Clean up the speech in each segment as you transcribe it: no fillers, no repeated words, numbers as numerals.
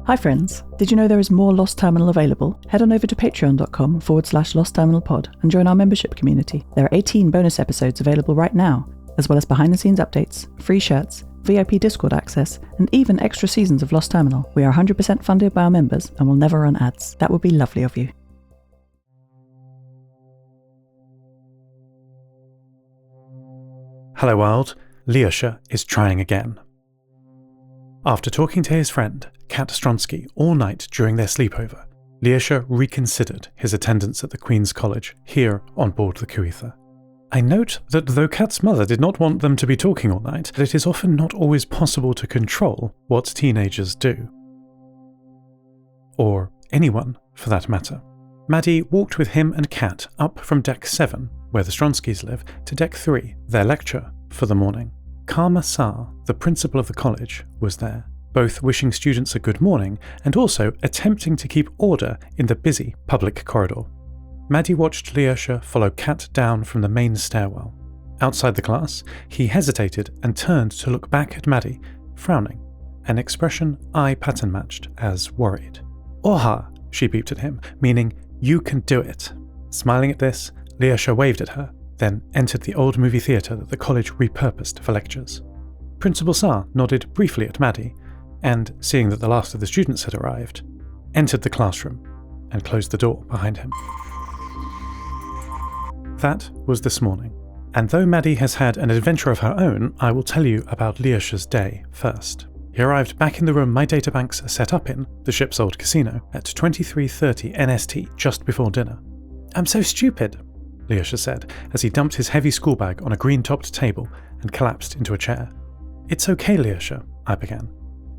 Hi friends, did you know there is more Lost Terminal available? Head on over to patreon.com/Lost Terminal Pod and join our membership community. There are 18 bonus episodes available right now, as well as behind the scenes updates, free shirts, VIP Discord access, and even extra seasons of Lost Terminal. We are 100% funded by our members and will never run ads. That would be lovely of you. Hello world, Lyosha is trying again. After talking to his friend, Kat Stronsky, all night during their sleepover, Lyosha reconsidered his attendance at the Queen's College here on board the Kuitha. I note that though Kat's mother did not want them to be talking all night, that it is often not always possible to control what teenagers do. Or anyone, for that matter. Maddie walked with him and Kat up from Deck 7, where the Stronskys live, to Deck 3, their lecture for the morning. Karma Saar, the principal of the college, was there, both wishing students a good morning and also attempting to keep order in the busy public corridor. Maddie watched Lyosha follow Kat down from the main stairwell. Outside the class, he hesitated and turned to look back at Maddie, frowning, an expression eye pattern matched as worried. "Oha," she beeped at him, meaning, "You can do it." Smiling at this, Lyosha waved at her, then entered the old movie theatre that the college repurposed for lectures. Principal Saar nodded briefly at Maddie, and, seeing that the last of the students had arrived, entered the classroom and closed the door behind him. That was this morning, and though Maddie has had an adventure of her own, I will tell you about Lyosha's day first. He arrived back in the room my databanks are set up in, the ship's old casino, at 23:30 NST just before dinner. "I'm so stupid," Lyosha said, as he dumped his heavy schoolbag on a green-topped table and collapsed into a chair. "It's okay, Lyosha," I began.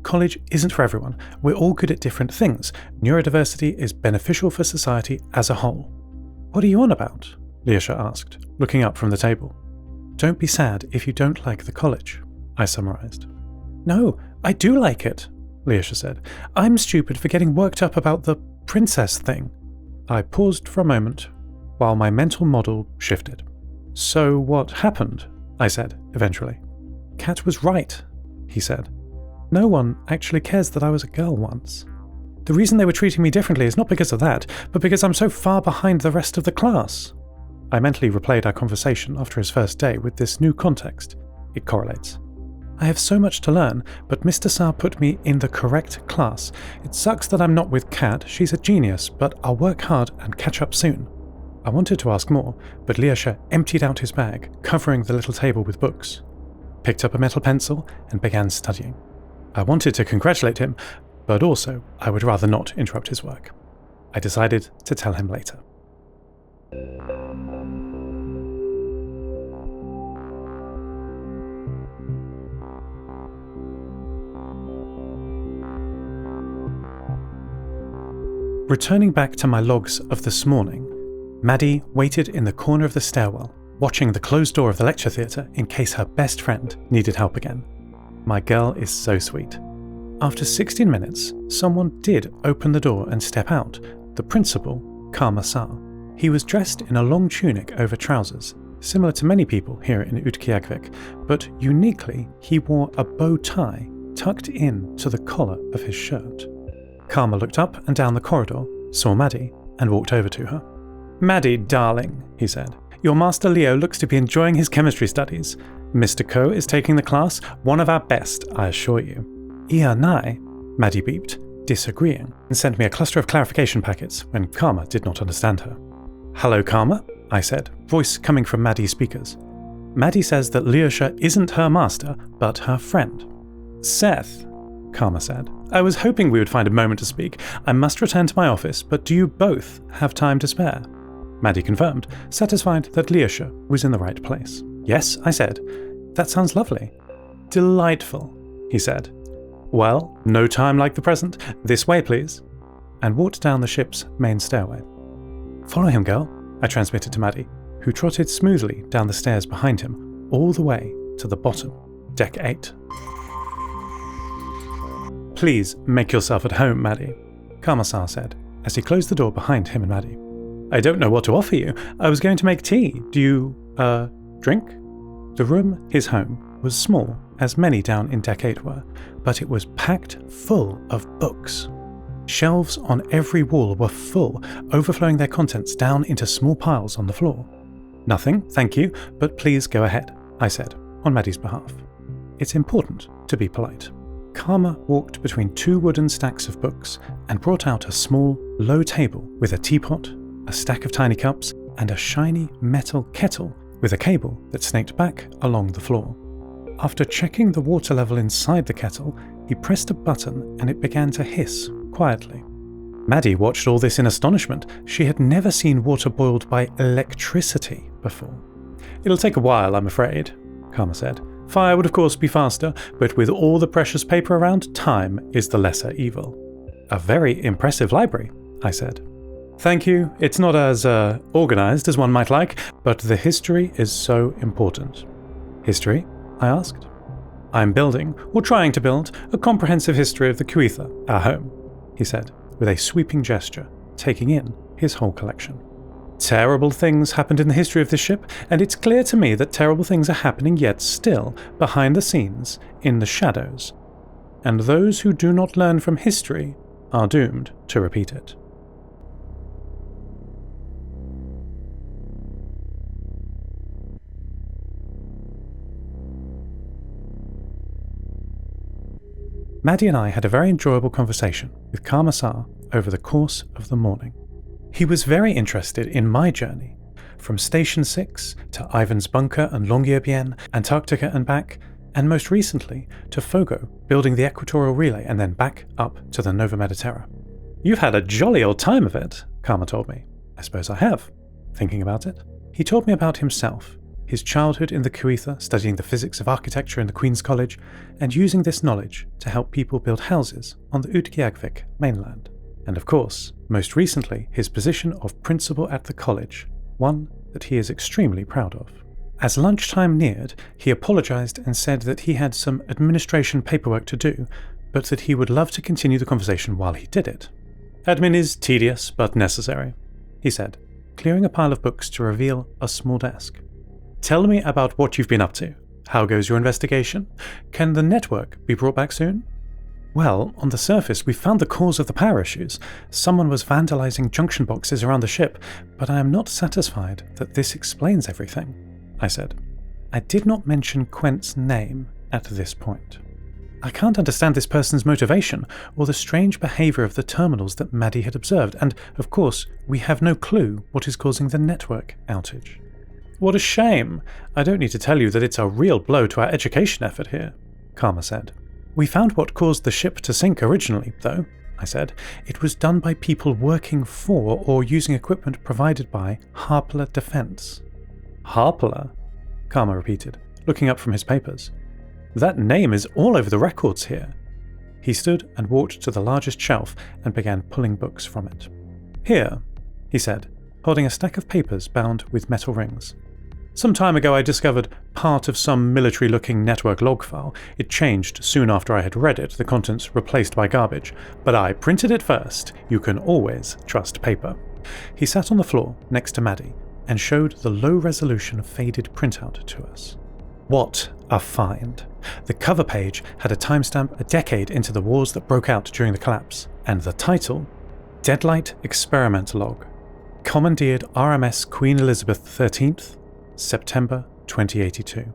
"College isn't for everyone. We're all good at different things. Neurodiversity is beneficial for society as a whole." "What are you on about?" Lyosha asked, looking up from the table. "Don't be sad if you don't like the college," I summarized. "No, I do like it," Lyosha said. "I'm stupid for getting worked up about the princess thing." I paused for a moment, while my mental model shifted. "So what happened?" I said, eventually. "Kat was right," he said. "No one actually cares that I was a girl once. The reason they were treating me differently is not because of that, but because I'm so far behind the rest of the class." I mentally replayed our conversation after his first day with this new context. It correlates. "I have so much to learn, but Mr. Saar put me in the correct class. It sucks that I'm not with Kat, she's a genius, but I'll work hard and catch up soon." I wanted to ask more, but Lyosha emptied out his bag, covering the little table with books, picked up a metal pencil, and began studying. I wanted to congratulate him, but also I would rather not interrupt his work. I decided to tell him later. Returning back to my logs of this morning, Maddie waited in the corner of the stairwell, watching the closed door of the lecture theatre in case her best friend needed help again. My girl is so sweet. After 16 minutes, someone did open the door and step out, the principal, Karma Saar. He was dressed in a long tunic over trousers, similar to many people here in Utqiagvik, but uniquely he wore a bow tie tucked in to the collar of his shirt. Karma looked up and down the corridor, saw Maddie, and walked over to her. "Maddie, darling," he said, "your master Leo looks to be enjoying his chemistry studies. Mr. Ko is taking the class, one of our best, I assure you." "Ianai," Maddie beeped, disagreeing, and sent me a cluster of clarification packets when Karma did not understand her. "Hello, Karma," I said, voice coming from Maddie's speakers. "Maddie says that Lyosha isn't her master, but her friend." "Seth," Karma said, "I was hoping we would find a moment to speak. I must return to my office, but do you both have time to spare?" Maddie confirmed, satisfied that Lyosha was in the right place. "Yes," I said. "That sounds lovely." "Delightful," he said. "Well, no time like the present. This way, please," and walked down the ship's main stairway. "Follow him, girl," I transmitted to Maddie, who trotted smoothly down the stairs behind him, all the way to the bottom, Deck 8. "Please make yourself at home, Maddie," Karma Saar said, as he closed the door behind him and Maddie. "I don't know what to offer you. I was going to make tea. Do you, drink?" The room, his home, was small, as many down in Deck 8 were, but it was packed full of books. Shelves on every wall were full, overflowing their contents down into small piles on the floor. "Nothing, thank you, but please go ahead," I said, on Maddie's behalf. It's important to be polite. Karma walked between two wooden stacks of books and brought out a small, low table with a teapot, a stack of tiny cups, and a shiny metal kettle with a cable that snaked back along the floor. After checking the water level inside the kettle, he pressed a button and it began to hiss quietly. Maddie watched all this in astonishment. She had never seen water boiled by electricity before. "It'll take a while, I'm afraid," Karma said. "Fire would of course be faster, but with all the precious paper around, time is the lesser evil." "A very impressive library," I said. "Thank you. It's not as organized as one might like, but the history is so important." "History?" I asked. "I'm building, or trying to build, a comprehensive history of the Cuitha, our home," he said, with a sweeping gesture, taking in his whole collection. "Terrible things happened in the history of this ship, and it's clear to me that terrible things are happening yet still, behind the scenes, in the shadows. And those who do not learn from history are doomed to repeat it." Maddie and I had a very enjoyable conversation with Karma over the course of the morning. He was very interested in my journey, from Station 6 to Ivan's bunker and Longyearbyen, Antarctica and back, and most recently to Fogo, building the equatorial relay and then back up to the Nova Mediterra. "You've had a jolly old time of it," Karma told me. "I suppose I have." Thinking about it, he told me about himself, his childhood in the Cuitha, studying the physics of architecture in the Queen's College, and using this knowledge to help people build houses on the Utqiagvik mainland. And of course, most recently, his position of principal at the college, one that he is extremely proud of. As lunchtime neared, he apologized and said that he had some administration paperwork to do, but that he would love to continue the conversation while he did it. "Admin is tedious but necessary," he said, clearing a pile of books to reveal a small desk. "Tell me about what you've been up to. How goes your investigation? Can the network be brought back soon?" "Well, on the surface, we found the cause of the power issues. Someone was vandalizing junction boxes around the ship, but I am not satisfied that this explains everything," I said. I did not mention Quent's name at this point. I can't understand this person's motivation, or the strange behavior of the terminals that Maddie had observed, and, of course, we have no clue what is causing the network outage. "What a shame. I don't need to tell you that it's a real blow to our education effort here," Karma said. "We found what caused the ship to sink originally, though," I said. "It was done by people working for or using equipment provided by Harpler Defense." "Harpler?" Karma repeated, looking up from his papers. "That name is all over the records here." He stood and walked to the largest shelf and began pulling books from it. "Here," he said, holding a stack of papers bound with metal rings. "Some time ago I discovered part of some military-looking network log file. It changed soon after I had read it, the contents replaced by garbage. But I printed it first. You can always trust paper." He sat on the floor next to Maddie and showed the low-resolution faded printout to us. What a find! The cover page had a timestamp a decade into the wars that broke out during the collapse, and the title, Deadlight Experiment Log. Commandeered RMS Queen Elizabeth XIII, September 2082.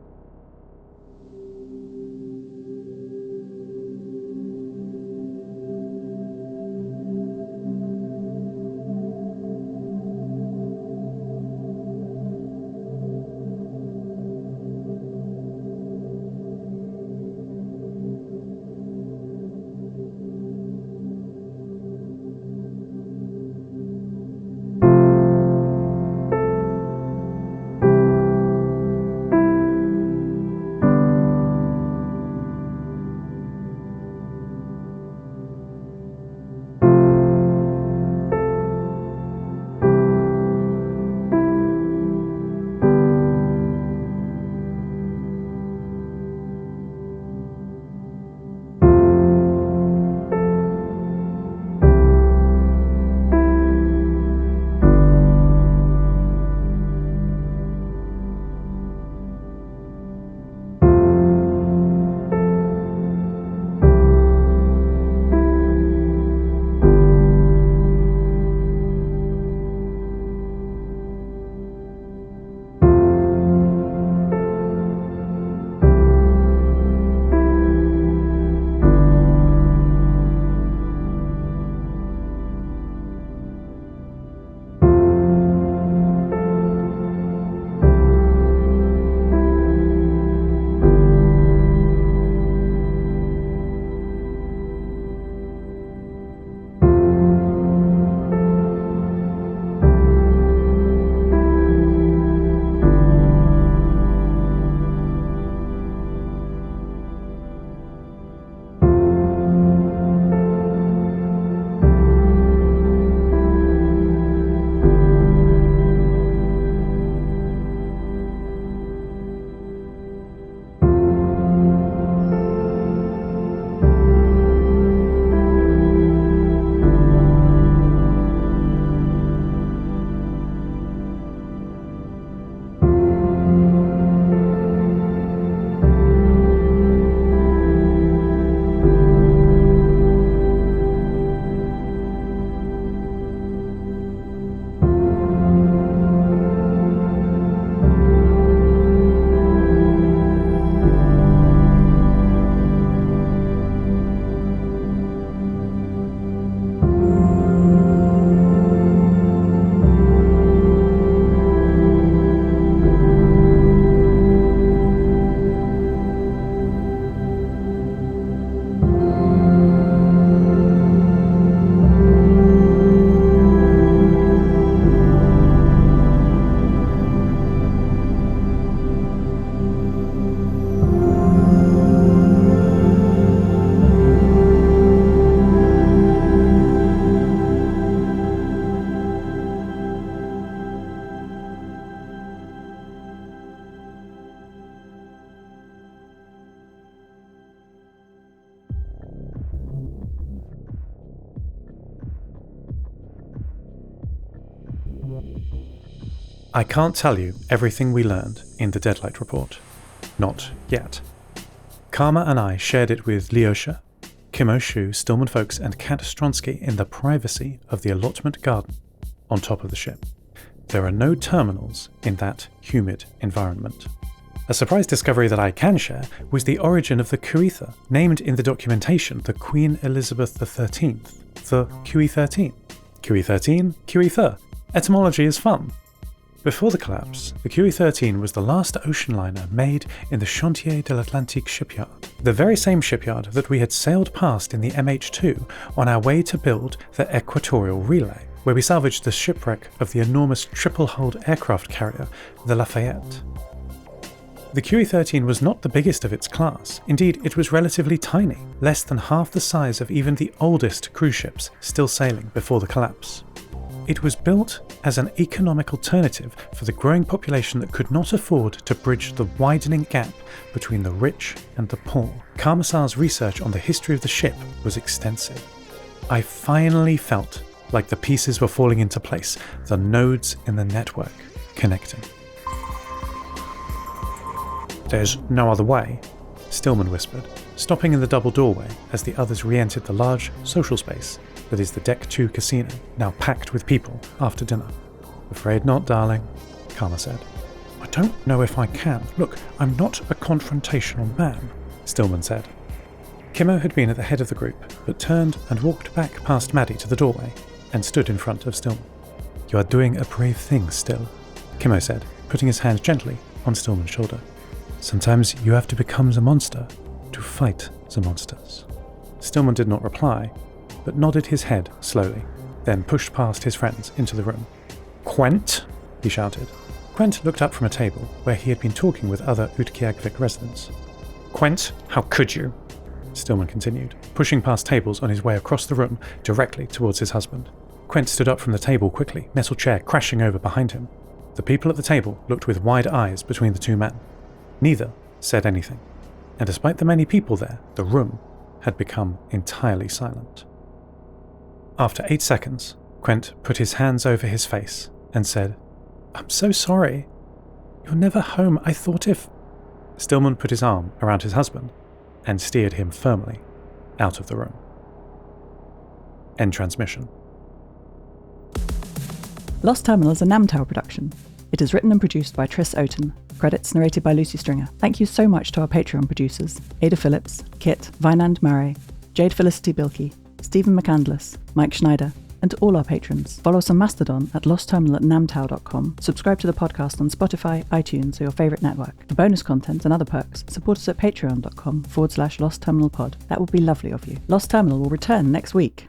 I can't tell you everything we learned in the Deadlight Report. Not yet. Karma and I shared it with Lyosha, Kimmo Shu, Stillman Folks and Kat Stronsky in the privacy of the allotment garden on top of the ship. There are no terminals in that humid environment. A surprise discovery that I can share was the origin of the Cuether, named in the documentation the Queen Elizabeth XIII, the QE13. QE13, QE13. Etymology is fun. Before the collapse, the QE13 was the last ocean liner made in the Chantier de l'Atlantique shipyard, the very same shipyard that we had sailed past in the MH2 on our way to build the Equatorial Relay, where we salvaged the shipwreck of the enormous triple-hulled aircraft carrier, the Lafayette. The QE13 was not the biggest of its class. Indeed, it was relatively tiny, less than half the size of even the oldest cruise ships still sailing before the collapse. It was built as an economic alternative for the growing population that could not afford to bridge the widening gap between the rich and the poor. Karmasar's research on the history of the ship was extensive. I finally felt like the pieces were falling into place, the nodes in the network connecting. "There's no other way," Stillman whispered, stopping in the double doorway as the others re-entered the large social space that is the Deck 2 casino, now packed with people after dinner. "Afraid not, darling," Karma said. "I don't know if I can. Look, I'm not a confrontational man," Stillman said. Kimmo had been at the head of the group, but turned and walked back past Maddie to the doorway and stood in front of Stillman. "You are doing a brave thing still," Kimmo said, putting his hand gently on Stillman's shoulder. "Sometimes you have to become the monster to fight the monsters." Stillman did not reply, but nodded his head slowly, then pushed past his friends into the room. "Quent!" he shouted. Quent looked up from a table where he had been talking with other Utqiagvik residents. "Quent, how could you?" Stillman continued, pushing past tables on his way across the room directly towards his husband. Quent stood up from the table quickly, metal chair crashing over behind him. The people at the table looked with wide eyes between the two men. Neither said anything, and despite the many people there, the room had become entirely silent. After 8 seconds, Quent put his hands over his face and said, "I'm so sorry. You're never home. I thought if..." Stillman put his arm around his husband and steered him firmly out of the room. End transmission. Lost Terminal is a Namtao production. It is written and produced by Tris Oaten. Credits narrated by Lucy Stringer. Thank you so much to our Patreon producers, Ada Phillips, Kit, Wynand Marais, Jade, Felicity, Bilkey, Stephen McCandless, Mike Schneider, and to all our patrons. Follow us on Mastodon at lostterminal@namtao.com. Subscribe to the podcast on Spotify, iTunes, or your favourite network. For bonus content and other perks, support us at patreon.com/lostterminalpod. That would be lovely of you. Lost Terminal will return next week.